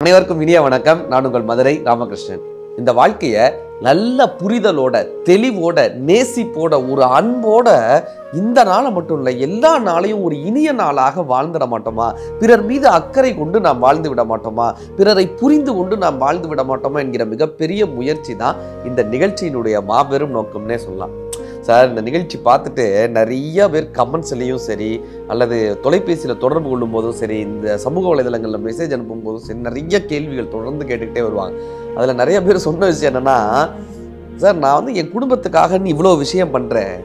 அனைவருக்கும் இனிய வணக்கம். நான் உங்கள் மதுரை ராமகிருஷ்ணன். இந்த வாழ்க்கையை நல்ல புரிதலோட, தெளிவோட, நேசிப்போட, ஒரு அன்போட இந்த நாளை மட்டும் இல்லை, எல்லா நாளையும் ஒரு இனிய நாளாக வாழ்ந்துட மாட்டோமா? பிறர் மீது அக்கறை கொண்டு நாம் வாழ்ந்து விட மாட்டோமா? பிறரை புரிந்து கொண்டு நாம் வாழ்ந்து விட மாட்டோமா என்கிற மிகப்பெரிய முயற்சி தான் இந்த நிகழ்ச்சியினுடைய மாபெரும் நோக்கம்னே சொல்லலாம். சார், இந்த நிகழ்ச்சி பார்த்துட்டு நிறைய பேர் கமெண்ட்ஸ்லேயும் சரி, அல்லது தொலைபேசியில் தொடர்பு கொள்ளும் போதும் சரி, இந்த சமூக வலைதளங்களில் மெசேஜ் அனுப்பும் போதும் சரி, நிறைய கேள்விகள் தொடர்ந்து கேட்டுக்கிட்டே வருவாங்க. அதில் நிறைய பேர் சொன்ன விஷயம் என்னென்னா, சார் நான் என் குடும்பத்துக்காக இவ்வளோ விஷயம் பண்ணுறேன்,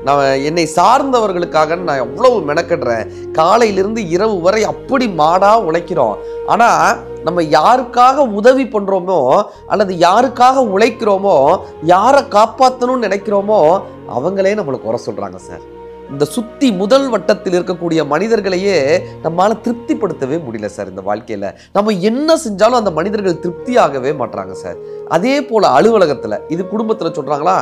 நான் என்னை சார்ந்தவர்களுக்காக நான் எவ்வளவு மெனக்கிடுறேன், காலையிலிருந்து இரவு வரை அப்படி மாடாக உழைக்கிறோம், ஆனால் நம்ம யாருக்காக உதவி பண்ணுறோமோ அல்லது யாருக்காக உழைக்கிறோமோ, யாரை காப்பாற்றணும்னு நினைக்கிறோமோ அவங்களே நம்மளை குறை சொல்கிறாங்க சார். இந்த சுத்தி முதல் வட்டத்தில் இருக்கக்கூடிய மனிதர்களையே நம்மளால் திருப்திப்படுத்தவே முடியல சார். இந்த வாழ்க்கையில் நம்ம என்ன செஞ்சாலும் அந்த மனிதர்கள் திருப்தியாகவே மாட்டுறாங்க சார். அதே போல் அலுவலகத்தில், இது குடும்பத்தில் சொல்கிறாங்களா,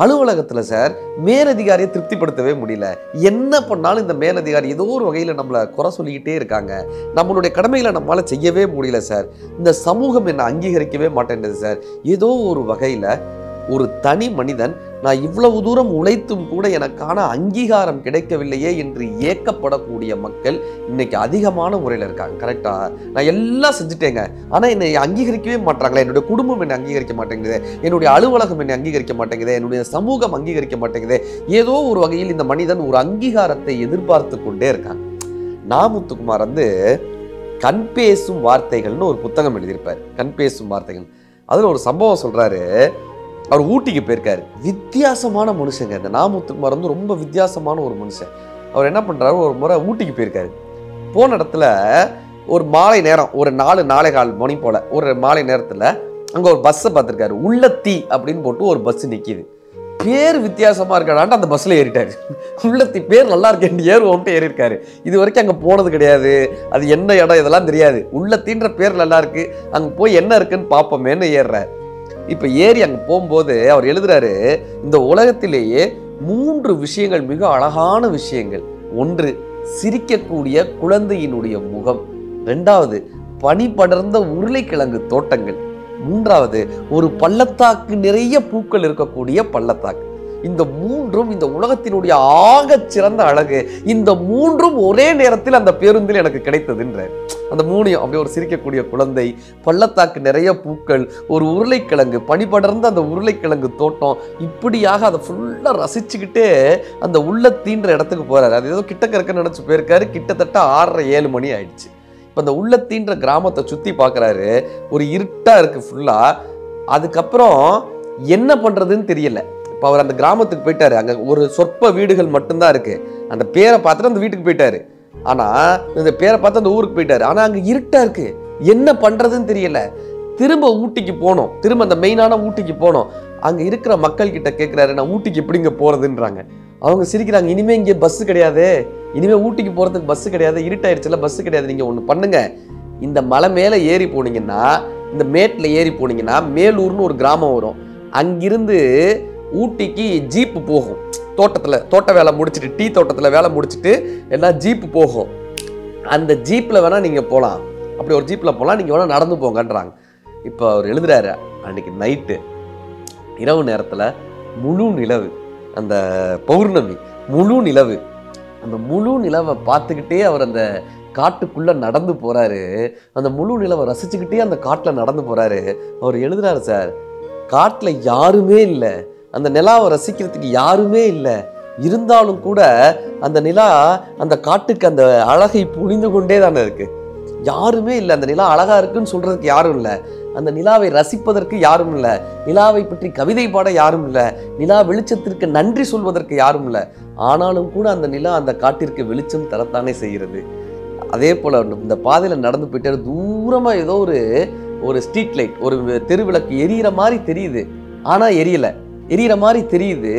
அலுவலகத்தில் சார் மேலதிகாரியை திருப்திப்படுத்தவே முடியல. என்ன பண்ணாலும் இந்த மேலதிகாரி ஏதோ ஒரு வகையில் நம்மளை குறை சொல்லிக்கிட்டே இருக்காங்க. நம்மளுடைய கடமைகளை நம்மளால் செய்யவே முடியல சார். இந்த சமூகம் என்னை அங்கீகரிக்கவே மாட்டேன்றது சார். ஏதோ ஒரு வகையில் ஒரு தனி மனிதன் நான் இவ்வளவு தூரம் உழைத்தும் கூட எனக்கான அங்கீகாரம் கிடைக்கவில்லையே என்று ஏக்கப்படக்கூடிய மக்கள் இன்னைக்கு அதிகமான முறையில் இருக்காங்க. கரெக்டா? நான் எல்லாம் செஞ்சுட்டேங்க, ஆனால் என்னை அங்கீகரிக்கவே மாட்டாங்களே, என்னுடைய குடும்பம் என்னை அங்கீகரிக்க மாட்டேங்குது, என்னுடைய அலுவலகம் என்னை அங்கீகரிக்க மாட்டேங்குது, என்னுடைய சமூகம் அங்கீகரிக்க மாட்டேங்குது. ஏதோ ஒரு வகையில் இந்த மனிதன் ஒரு அங்கீகாரத்தை எதிர்பார்த்து கொண்டே இருக்காங்க. நாமுத்துக்குமார் கண் பேசும் வார்த்தைகள்னு ஒரு புத்தகம் எழுதியிருப்பார். கண் பேசும் வார்த்தைகள். அதில் ஒரு சம்பவம் சொல்றாரு. அவர் ஊட்டிக்கு போயிருக்காரு. வித்தியாசமான மனுஷங்க. இந்த நாமுத்துக்குமார் ரொம்ப வித்தியாசமான ஒரு மனுஷன். அவர் என்ன பண்றாரு, ஒரு முறை ஊட்டிக்கு போயிருக்காரு. போன இடத்துல ஒரு மாலை நேரம், ஒரு 4-4:15 மணி போல ஒரு மாலை நேரத்தில் அங்கே ஒரு பஸ்ஸை பார்த்துருக்காரு. உள்ளத்தி அப்படின்னு போட்டு ஒரு பஸ் நிற்கிது. பேர் வித்தியாசமா இருக்காடான்ட்டு அந்த பஸ்ஸில் ஏறிட்டாரு. உள்ளத்தி பேர் நல்லா இருக்கேன் ஏறுவோம்ட்டு ஏறியிருக்காரு. இது வரைக்கும் அங்கே போனது கிடையாது, அது என்ன இடம் இதெல்லாம் தெரியாது. உள்ளத்தின்ற பேர் நல்லா இருக்கு, அங்கே போய் என்ன இருக்குன்னு பார்ப்போமேன்னு ஏறுறாரு. இப்போ ஏறி அங்கே போகும்போது அவர் எழுதுறாரு, இந்த உலகத்திலேயே 3 விஷயங்கள் மிக அழகான விஷயங்கள். 1, சிரிக்கக்கூடிய குழந்தையினுடைய முகம். 2வது, பனி படர்ந்த உருளைக்கிழங்கு தோட்டங்கள். 3வது, ஒரு பள்ளத்தாக்கு நிறைய பூக்கள் இருக்கக்கூடிய பள்ளத்தாக்கு. இந்த 3ம் இந்த உலகத்தினுடைய ஆகச் சிறந்த அழகு. இந்த 3ம் ஒரே நேரத்தில் அந்த பேருந்தில் எனக்கு கிடைத்ததுன்ற அந்த 3 அப்படியே ஒரு சிரிக்கக்கூடிய குழந்தை, பள்ளத்தாக்கு நிறைய பூக்கள், ஒரு உருளைக்கிழங்கு, பனி படர்ந்த அந்த உருளைக்கிழங்கு தோட்டம், இப்படியாக அதை ஃபுல்லாக ரசிச்சுக்கிட்டே அந்த உள்ளத்தீன்ற இடத்துக்கு போறாரு. அது ஏதோ கிட்டக்க இருக்குன்னு நினச்சி போயிருக்காரு. கிட்டத்தட்ட 6:30-7 மணி ஆயிடுச்சு. இப்போ அந்த உள்ளத்தீன்ற கிராமத்தை சுற்றி பார்க்குறாரு. ஒரு இருட்டாக இருக்குது ஃபுல்லாக. அதுக்கப்புறம் என்ன பண்ணுறதுன்னு தெரியல. இப்போ அவர் அந்த கிராமத்துக்கு போயிட்டாரு. அங்கே ஒரு சொற்ப வீடுகள் மட்டும்தான் இருக்குது. அந்த பேரை பார்த்துட்டு அந்த வீட்டுக்கு போயிட்டாரு. ஆனால் இந்த பேரை பார்த்து அந்த ஊருக்கு போயிட்டாரு. ஆனால் அங்கே இருட்டாக இருக்குது, என்ன பண்ணுறதுன்னு தெரியல. திரும்ப ஊட்டிக்கு போனோம், திரும்ப அந்த மெயினான ஊட்டிக்கு போனோம். அங்கே இருக்கிற மக்கள் கிட்ட கேட்குறாரு, நான் ஊட்டிக்கு எப்படிங்க போகிறதுன்றாங்க. அவங்க சிரிக்கிறாங்க, இனிமேல் இங்கே பஸ்ஸு கிடையாது, இனிமேல் ஊட்டிக்கு போகிறதுக்கு பஸ்ஸு கிடையாது, இருட்டாயிடுச்சுல, பஸ்ஸு கிடையாது. நீங்கள் ஒன்று பண்ணுங்க, இந்த மலை மேலே ஏறி போனீங்கன்னா, இந்த மேட்டில் ஏறி போனீங்கன்னா மேலூர்னு ஒரு கிராமம் வரும். அங்கிருந்து ஊட்டிக்கு ஜீப்பு போகும். தோட்ட வேலை முடிச்சுட்டு, டீ தோட்டத்தில் வேலை முடிச்சுட்டு எல்லாம் ஜீப்பு போகும். அந்த ஜீப்பில் வேணால் நீங்கள் போகலாம், அப்படி ஒரு ஜீப்பில் போகலாம், நீங்கள் வேணால் நடந்து போங்கன்றாங்க. இப்போ அவர் எழுதுறாரு, அன்றைக்கி நைட்டு இரவு நேரத்தில் முழு நிலவு, அந்த பௌர்ணமி முழு நிலவு, அந்த முழு நிலவை பார்த்துக்கிட்டே அவர் அந்த காட்டுக்குள்ளே நடந்து போகிறாரு. அந்த முழு நிலவை ரசிச்சுக்கிட்டே அந்த காட்டில் நடந்து போகிறாரு. அவர் எழுதுறாரு, சார் காட்டில் யாருமே இல்லை, அந்த நிலாவை ரசிக்கிறதுக்கு யாருமே இல்லை, இருந்தாலும் கூட அந்த நிலா அந்த காட்டுக்கு அந்த அழகை புரிந்து கொண்டே தானே இருக்கு. யாருமே இல்லை, அந்த நிலா அழகா இருக்குன்னு சொல்றதுக்கு யாரும் இல்லை, அந்த நிலாவை ரசிப்பதற்கு யாரும் இல்லை, நிலாவை பற்றி கவிதை பாட யாரும் இல்லை, நிலா வெளிச்சத்திற்கு நன்றி சொல்வதற்கு யாரும் இல்லை. ஆனாலும் கூட அந்த நிலா அந்த காட்டிற்கு வெளிச்சம் தரத்தானே செய்கிறது. அதே போல இந்த பாதையில் நடந்து போயிட்டாரு. தூரமா ஏதோ ஒரு ஸ்ட்ரீட் லைட், ஒரு தெருவிளக்கு எரியிற மாதிரி தெரியுது, ஆனா எரியிற மாதிரி தெரியுது.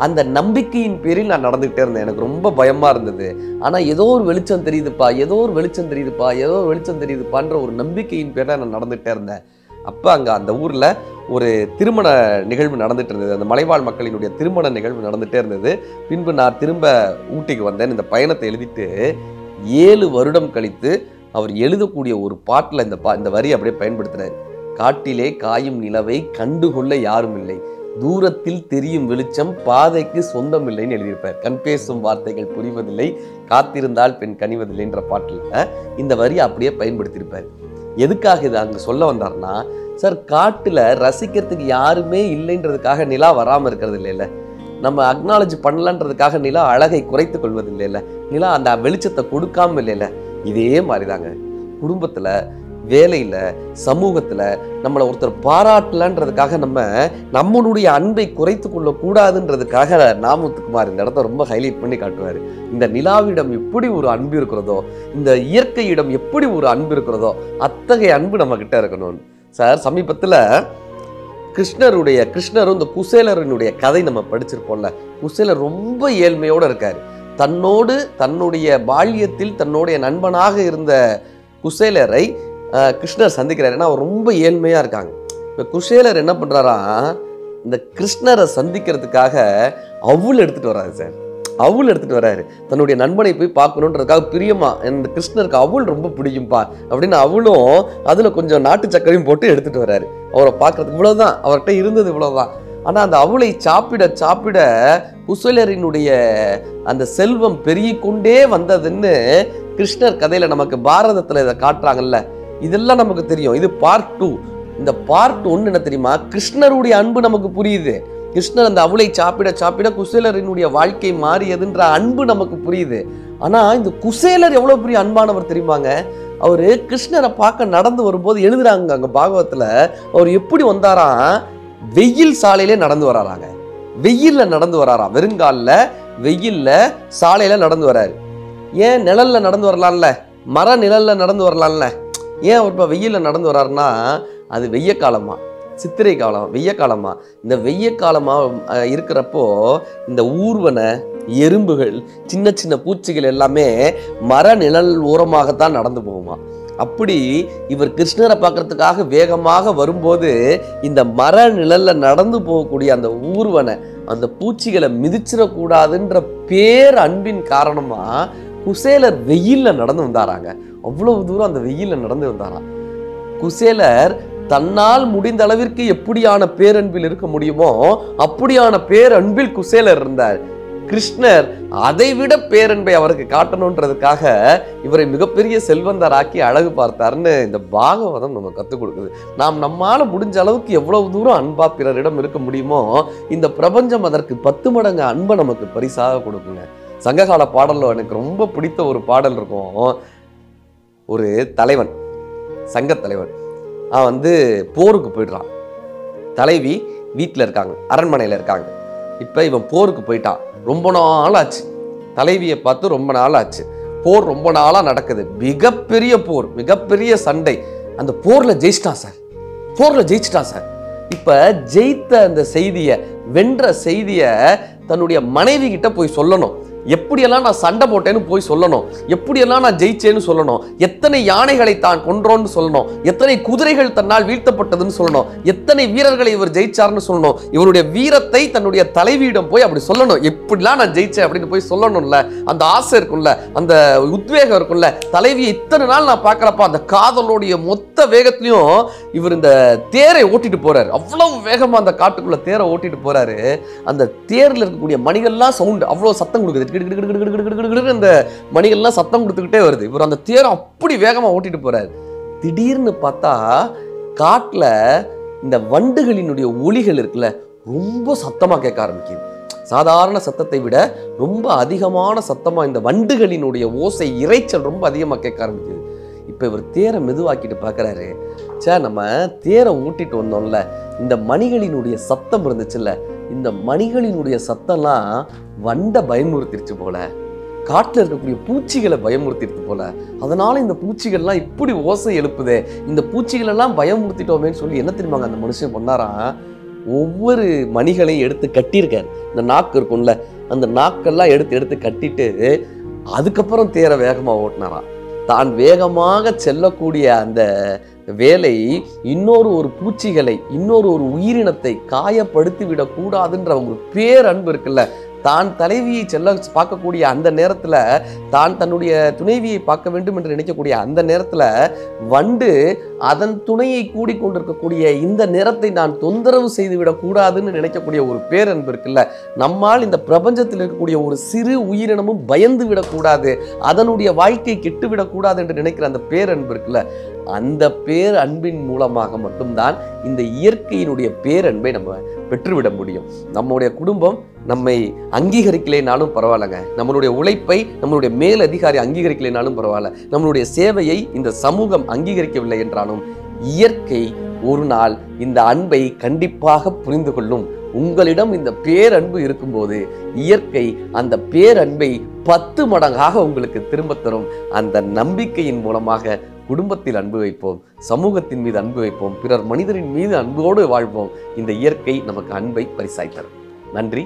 அந்த நம்பிக்கையின் பேரில் நான் நடந்துகிட்டே இருந்தேன். எனக்கு ரொம்ப பயமா இருந்தது. ஆனா ஏதோ ஒரு வெளிச்சம் தெரியுதுப்பா, ஏதோ ஒரு வெளிச்சம் தெரியுதுப்பா, ஏதோ ஒரு வெளிச்சம் தெரியுதுப்பான்ற ஒரு நம்பிக்கையின் பேரில் நான் நடந்துகிட்டே இருந்தேன். அப்போ அங்கே அந்த ஊரில் ஒரு திருமண நிகழ்வு நடந்துட்டு இருந்தது. அந்த மலைவாழ் மக்களினுடைய திருமண நிகழ்வு நடந்துகிட்டே இருந்தது. பின்பு நான் திரும்ப ஊட்டிக்கு வந்தேன். இந்த பயணத்தை எழுதிட்டு 7 வருடம் கழித்து அவர் எழுதக்கூடிய ஒரு பாட்டில் இந்த வரி அப்படியே பயன்படுத்துறாரு. காட்டிலே காயும் நிலவை கண்டுகொள்ள யாரும் இல்லை, தூரத்தில் தெரியும் வெளிச்சம் பாதைக்கு சொந்தம் இல்லைன்னு எழுதியிருப்பார். கண் பேசும் வார்த்தைகள் புரிவதில்லை, காத்திருந்தால் பெண் கனிவதில்லைன்ற பாட்டில் இந்த வரியை அப்படியே பயன்படுத்தியிருப்பார். எதுக்காக இதை அங்கே சொல்ல வந்தார்னா, சார் காட்டில் ரசிக்கிறதுக்கு யாருமே இல்லைன்றதுக்காக நிலா வராமல் இருக்கிறது இல்லைல்ல, நம்ம அக்னாலஜ் பண்ணலான்றதுக்காக நிலா அழகை குறைத்து கொள்வது இல்லைல்ல, நிலா அந்த வெளிச்சத்தை கொடுக்காம இல்லைல்ல. இதே மாதிரி தாங்க குடும்பத்தில், வேலையில், சமூகத்தில் நம்மளை ஒருத்தர் பாராட்டலன்றதுக்காக நம்மளுடைய அன்பை குறைத்து கொள்ளக்கூடாதுன்றதுக்காக நாமுத்துக்குமார் இந்த இடத்த ரொம்ப ஹைலைட் பண்ணி காட்டுவார். இந்த நிலாவிடம் எப்படி ஒரு அன்பு இருக்கிறதோ, இந்த இயற்கையிடம் எப்படி ஒரு அன்பு இருக்கிறதோ, அத்தகைய அன்பு நம்ம கிட்ட இருக்கணும். சார் சமீபத்தில் கிருஷ்ணரும் இந்த குசேலரனுடைய கதை நம்ம படிச்சிருப்போம்ல. குசேலர் ரொம்ப ஏழ்மையோடு இருக்கார். தன்னுடைய பால்யத்தில் தன்னுடைய நண்பனாக இருந்த குசேலரை கிருஷ்ணர் சந்திக்கிறார். ஏன்னா அவர் ரொம்ப ஏழ்மையாக இருக்காங்க. இப்போ குசேலர் என்ன பண்ணுறாரா, இந்த கிருஷ்ணரை சந்திக்கிறதுக்காக அவுள் எடுத்துகிட்டு வராரு சார். அவுள் எடுத்துகிட்டு வராரு. தன்னுடைய நண்பனை போய் பார்க்கணுன்றதுக்காக பிரியமா, இந்த கிருஷ்ணருக்கு அவுள் ரொம்ப பிடிக்கும்பா அப்படின்னு அவளும் அதில் கொஞ்சம் நாட்டு சக்கரையும் போட்டு எடுத்துகிட்டு வர்றாரு. அவரை பார்க்கறதுக்கு இவ்வளோதான், அவர்கிட்ட இருந்தது இவ்வளோதான். ஆனால் அந்த அவளை சாப்பிட குசேலரினுடைய அந்த செல்வம் பெருகி கொண்டே வந்ததுன்னு கிருஷ்ணர் கதையில் நமக்கு பாரதத்தில் இதை காட்டுறாங்கல்ல. இதெல்லாம் நமக்கு தெரியும். இது பார்ட் 2. இந்த பார்ட் 1 என்ன தெரியுமா, கிருஷ்ணருடைய அன்பு நமக்கு புரியுது. கிருஷ்ணர் அந்த அவளை சாப்பிட குசேலரினுடைய வாழ்க்கை மாறியதுன்ற அன்பு நமக்கு புரியுது. ஆனால் இந்த குசேலர் எவ்வளோ பெரிய அன்பானவர் தெரியுமாங்க. அவர் கிருஷ்ணரை பார்க்க நடந்து வரும்போது எழுதுறாங்க அங்கே பாகவத்தில், அவர் எப்படி வந்தாராம், வெயில் சாலையிலே நடந்து வராறாங்க. வெயிலில் நடந்து வராராம், வெறுங்காலில் வெயிலில் சாலையில் நடந்து வராரு. ஏன் நிழலில் நடந்து வரலாம்ல, மர நிழலில் நடந்து வரலாம்ல, ஏன் அவர் இப்போ வெயிலில் நடந்து வர்றாருன்னா, அது வெய்ய காலமா, சித்திரை காலம், வெய்ய காலமா. இந்த வெய்ய காலமாக இருக்கிறப்போ இந்த ஊர்வன, எறும்புகள், சின்ன சின்ன பூச்சிகள் எல்லாமே மர நிழல் ஓரமாகத்தான் நடந்து போகுமா. அப்படி இவர் கிருஷ்ணரை பார்க்கறதுக்காக வேகமாக வரும்போது இந்த மர நிழல்ல நடந்து போகக்கூடிய அந்த ஊர்வன, அந்த பூச்சிகளை மிதிச்சிடக்கூடாதுன்ற பேர் அன்பின் காரணமா குசேலர் வெயில்ல நடந்து வந்தாராங்க. அவ்வளவு தூரம் அந்த வெயில்ல நடந்து வந்தாராம். குசேலர் தன்னால் முடிந்த அளவிற்கு எப்படியான பேரன்பில் இருக்க முடியுமோ அப்படியான பேரன்பில் குசேலர் இருந்தார். கிருஷ்ணர் அதை விட பேரன்பை அவருக்கு காட்டணுன்றதுக்காக இவரை மிகப்பெரிய செல்வந்தராக்கி அழகு பார்த்தாருன்னு இந்த பாகவதம் நம்ம கற்றுக் கொடுக்குது. நம்மால முடிஞ்ச அளவுக்கு எவ்வளவு தூரம் அன்பா பிறரிடம் இருக்க முடியுமோ இந்த பிரபஞ்சம் அதற்கு 10 மடங்கு அன்பை நமக்கு பரிசாக கொடுக்குங்க. சங்ககால பாடல்ல எனக்கு ரொம்ப பிடித்த ஒரு பாடல் இருக்கும். ஒரு தலைவன், சங்க தலைவன், அவன் போருக்கு போயிடுறான். தலைவி வீட்டில் இருக்காங்க, அரண்மனையில் இருக்காங்க. இப்போ இவன் போருக்கு போயிட்டான். ரொம்ப நாள் ஆச்சு, தலைவியை பார்த்து ரொம்ப நாள் ஆச்சு. போர் ரொம்ப நாளாக நடக்குது, மிகப்பெரிய போர், மிகப்பெரிய சண்டை. அந்த போரில் ஜெயிச்சிட்டான் சார். இப்போ ஜெயித்த அந்த செய்தியை, வென்ற செய்தியை தன்னுடைய மனைவி கிட்ட போய் சொல்லணும். எப்படியெல்லாம் நான் சண்டை போட்டேன்னு போய் சொல்லணும், எப்படியெல்லாம் நான் ஜெயிச்சேன்னு சொல்லணும், எத்தனை யானைகளை தான் கொன்றோன்னு சொல்லணும், எத்தனை குதிரைகள் தன்னால் வீழ்த்தப்பட்டதுன்னு சொல்லணும், எத்தனை வீரர்களை இவர் ஜெயிச்சார்னு சொல்லணும். இவருடைய வீரத்தை தன்னுடைய தலைவியிடம் போய் அப்படி சொல்லணும். எப்படிலாம் நான் ஜெயிச்சேன் அப்படின்னு போய் சொல்லணும்ல, அந்த ஆசை இருக்கும்ல, அந்த உத்வேகம் இருக்கும்ல. தலைவியை இத்தனை நாள் நான் பார்க்குறப்ப அந்த காதலோடைய மொத்த வேகத்திலையும் இவர் இந்த தேரை ஓட்டிட்டு போறாரு. அவ்வளவு வேகமாக அந்த காட்டுக்குள்ள தேரை ஓட்டிட்டு போறாரு. அந்த தேரில் இருக்கக்கூடிய மணிகள்லாம் சவுண்டு அவ்வளோ சத்தம் கொடுக்குது. இந்த மணிகள்லாம் சத்தம் கொடுத்துக்கிட்டே வருது. இவர் அந்த தேரை அப்படி வேகமா ஓட்டிட்டு போறாரு. திடீர்னு பார்த்தா காட்டுல இந்த வண்டுகளினுடைய ஒலிகள் இருக்குல்ல, ரொம்ப சத்தமா கேட்க ஆரம்பிக்குது. சாதாரண சத்தத்தை விட ரொம்ப அதிகமான சத்தமா இந்த வண்டுகளினுடைய ஓசை, இரைச்சல் ரொம்ப அதிகமா கேட்க ஆரம்பிக்குது. இப்ப இவர் தேரை மெதுவாக்கிட்டு பார்க்கறாரு. நம்ம தேரை ஊட்டிட்டு வந்தோம்ல, இந்த மணிகளினுடைய சத்தம் இருந்துச்சுல்ல, இந்த மணிகளினுடைய சத்தம்லாம் வண்டை பயமுறுத்திருச்சு போல, காட்டில் இருக்கக்கூடிய பூச்சிகளை பயமுறுத்திருச்சு போல. அதனால இந்த பூச்சிகள்லாம் இப்படி ஓசை எழுப்புதே, இந்த பூச்சிகளெல்லாம் பயமுறுத்திட்டோமேன்னு சொல்லி என்ன தெரியுமாங்க அந்த மனுஷன் பண்ணாராம், ஒவ்வொரு மணிகளையும் எடுத்து கட்டியிருக்காரு. இந்த நாக்கு இருக்கும்ல, அந்த நாக்கெல்லாம் எடுத்து கட்டிட்டு அதுக்கப்புறம் தேரை வேகமாக ஓட்டினாராம். தான் வேகமாக செல்லக்கூடிய அந்த வேலை ஒரு பூச்சிகளை, ஒரு உயிரினத்தை காயப்படுத்தி விடக்கூடாதுன்ற ஒரு பேரன்பு இருக்குல்ல, தான் தலைவியை செல்ல பார்க்கக்கூடிய அந்த நேரத்துல, தான் தன்னுடைய துணைவியை பார்க்க வேண்டும் என்று நினைக்கக்கூடிய அந்த நேரத்துல, வண்டு அதன் துணையை கூடிக்கொண்டிருக்கக்கூடிய இந்த நேரத்தை நான் தொந்தரவு செய்துவிடக் கூடாதுன்னு நினைக்கக்கூடிய ஒரு பேரன்பு இருக்குல்ல, நம்மால் இந்த பிரபஞ்சத்தில் இருக்கக்கூடிய ஒரு சிறு உயிரினமும் பயந்து விடக்கூடாது, அதனுடைய வாழ்க்கை கெட்டுவிடக்கூடாது என்று நினைக்கிற அந்த பேரன்பு இருக்குல்ல, அந்த பேரன்பின் மூலமாக மட்டும்தான் இந்த இயற்கையினுடைய பேரன்பை நம்ம பெற்றுவிட முடியும். நம்முடைய குடும்பம் நம்மை அங்கீகரிக்கலைனாலும் பரவாயில்லைங்க, நம்மளுடைய உழைப்பை நம்மளுடைய மேல் அதிகாரி அங்கீகரிக்கலைனாலும் பரவாயில்ல, நம்மளுடைய சேவையை இந்த சமூகம் அங்கீகரிக்கவில்லை என்றாலும் இயற்கை ஒரு நாள் இந்த அன்பை கண்டிப்பாக புரிந்து கொள்ளும். உங்களிடம் இந்த பேரன்பு இருக்கும்போது இயற்கை அந்த பேரன்பை 10 மடங்காக உங்களுக்கு திரும்ப தரும். அந்த நம்பிக்கையின் மூலமாக குடும்பத்தில் அன்பு வைப்போம், சமூகத்தின் மீது அன்பு வைப்போம், பிறர் மனிதரின் மீது அன்போடு வாழ்வோம். இந்த இயற்கை நமக்கு அன்பை பரிசாய் தரும். நன்றி.